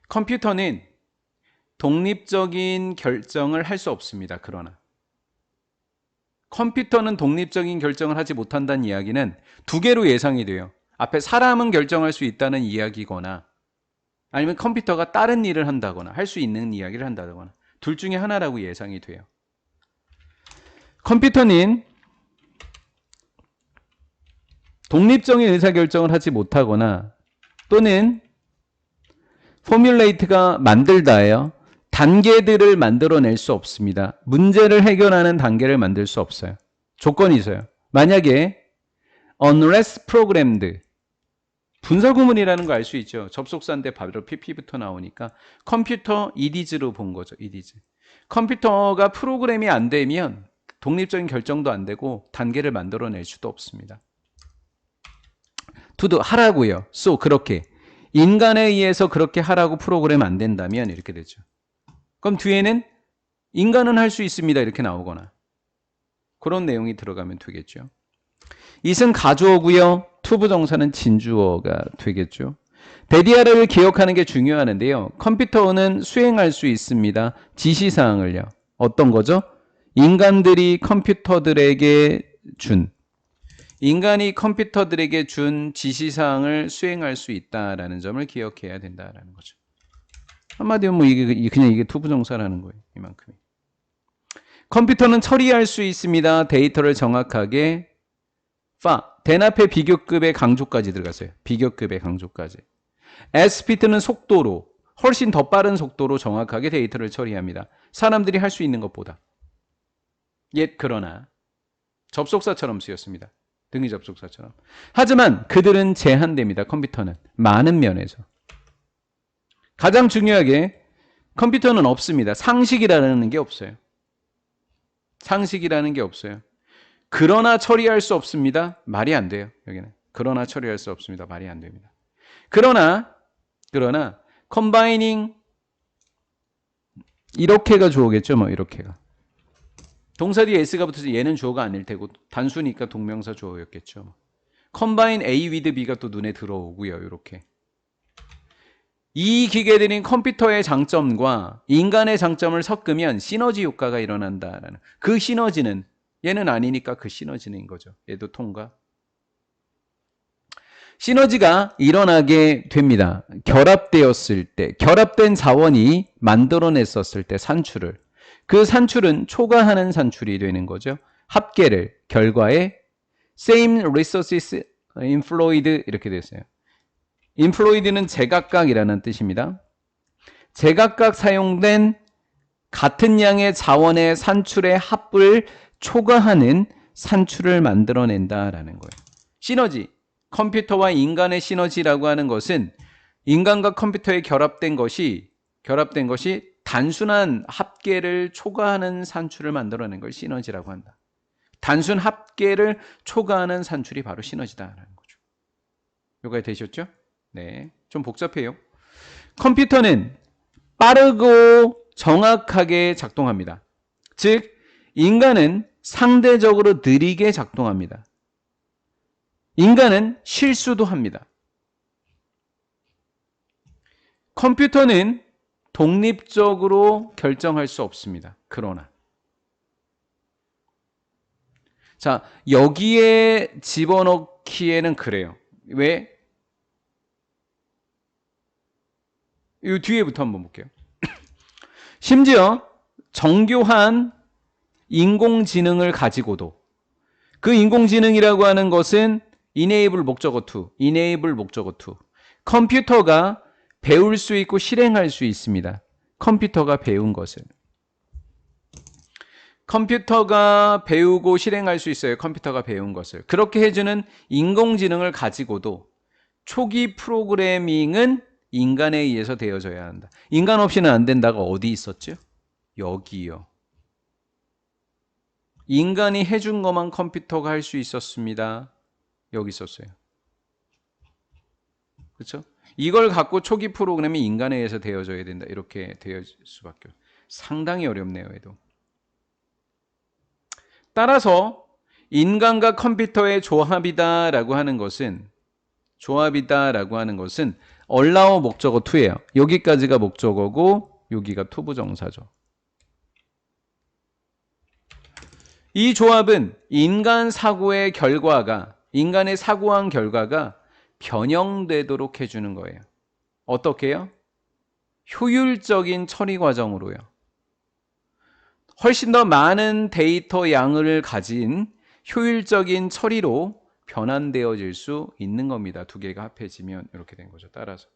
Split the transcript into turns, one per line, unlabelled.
컴퓨터는 독립적인 결정을 할 수 없습니다. 그러나 컴퓨터는 독립적인 결정을 하지 못한다는 이야기는 두 개로 예상이 돼요. 앞에 사람은 결정할 수 있다는 이야기거나 아니면 컴퓨터가 다른 일을 한다거나 할 수 있는 이야기를 한다거나 둘 중에 하나라고 예상이 돼요. 컴퓨터는 독립적인 의사결정을 하지 못하거나 또는 포뮬레이트가 만들다예요. 단계들을 만들어낼 수 없습니다. 문제를 해결하는 단계를 만들 수 없어요. 조건이 있어요. 만약에 unless programmed 분설 구문이라는 거 알 수 있죠. 접속사인데 바로 pp부터 나오니까 컴퓨터 edis로 본 거죠. edis. 컴퓨터가 프로그램이 안 되면 독립적인 결정도 안 되고 단계를 만들어낼 수도 없습니다. to do 하라고요. so 그렇게 인간에 의해서 그렇게 하라고 프로그램 안 된다면 이렇게 되죠. 그럼 뒤에는 인간은 할 수 있습니다. 이렇게 나오거나 그런 내용이 들어가면 되겠죠. it은 가주어고요. to 부정사는 진주어가 되겠죠. 데디아를 기억하는 게 중요하는데요. 컴퓨터는 수행할 수 있습니다. 지시사항을요. 어떤 거죠? 인간이 컴퓨터들에게 준 지시사항을 수행할 수 있다라는 점을 기억해야 된다라는 거죠. 한마디로 뭐 그냥 이게 투부정사라는 거예요. 이만큼이. 컴퓨터는 처리할 수 있습니다. 데이터를 정확하게 대납의 비교급의 강조까지 들어갔어요. 비교급의 강조까지. speed는 속도로 훨씬 더 빠른 속도로 정확하게 데이터를 처리합니다. 사람들이 할 수 있는 것보다. 그러나 접속사처럼 쓰였습니다. 등위 접속사처럼. 하지만 그들은 제한됩니다. 컴퓨터는 많은 면에서. 가장 중요하게 컴퓨터는 없습니다. 상식이라는 게 없어요. 상식이라는 게 없어요. 그러나 처리할 수 없습니다. 말이 안 돼요. 여기는. 그러나 처리할 수 없습니다. 말이 안 됩니다. 그러나 combining 이렇게가 주어겠죠. 뭐 이렇게가. 동사 뒤에 s가 붙어서 얘는 주어가 아닐 테고 단수니까 동명사 주어였겠죠. combine A with B가 또 눈에 들어오고요. 이렇게. 이 기계들인 컴퓨터의 장점과 인간의 장점을 섞으면 시너지 효과가 일어난다라는 그 시너지는 얘는 아니니까 그 시너지는 거죠. 얘도 통과. 시너지가 일어나게 됩니다. 결합되었을 때, 결합된 자원이 만들어냈었을 때 산출을. 그 산출은 초과하는 산출이 되는 거죠. 합계를, 결과에 same resources employed 이렇게 됐어요. employed는 제각각이라는 뜻입니다. 제각각 사용된 같은 양의 자원의 산출의 합을 초과하는 산출을 만들어낸다라는 거예요. 시너지, 컴퓨터와 인간의 시너지라고 하는 것은 인간과 컴퓨터의 결합된 것이 단순한 합계를 초과하는 산출을 만들어낸 걸 시너지라고 한다. 단순 합계를 초과하는 산출이 바로 시너지다라는 거죠. 요가 되셨죠? 네, 좀 복잡해요. 컴퓨터는 빠르고 정확하게 작동합니다. 즉, 인간은 상대적으로 느리게 작동합니다. 인간은 실수도 합니다. 컴퓨터는 독립적으로 결정할 수 없습니다. 그러나 자, 여기에 집어넣기에는 그래요. 왜? 이 뒤에부터 한번 볼게요. 심지어 정교한 인공지능을 가지고도 그 인공지능이라고 하는 것은 enable 목적어 to 컴퓨터가 배울 수 있고 실행할 수 있습니다. 컴퓨터가 배운 것을. 컴퓨터가 배우고 실행할 수 있어요. 컴퓨터가 배운 것을. 그렇게 해주는 인공지능을 가지고도 초기 프로그래밍은 인간에 의해서 되어져야 한다. 인간 없이는 안 된다가 어디 있었죠? 여기요. 인간이 해준 것만 컴퓨터가 할 수 있었습니다. 여기 있었어요. 그렇죠? 이걸 갖고 초기 프로그램이 인간에 의해서 되어져야 된다. 이렇게 되어질 수밖에 없어요. 상당히 어렵네요. 얘도. 따라서 인간과 컴퓨터의 조합이다라고 하는 것은 allow 목적어 to예요. 여기까지가 목적어고 여기가 투부정사죠. 이 조합은 인간의 사고한 결과가 변형되도록 해주는 거예요. 어떻게요? 효율적인 처리 과정으로요. 훨씬 더 많은 데이터 양을 가진 효율적인 처리로 변환되어질 수 있는 겁니다. 두 개가 합해지면 이렇게 된 거죠. 따라서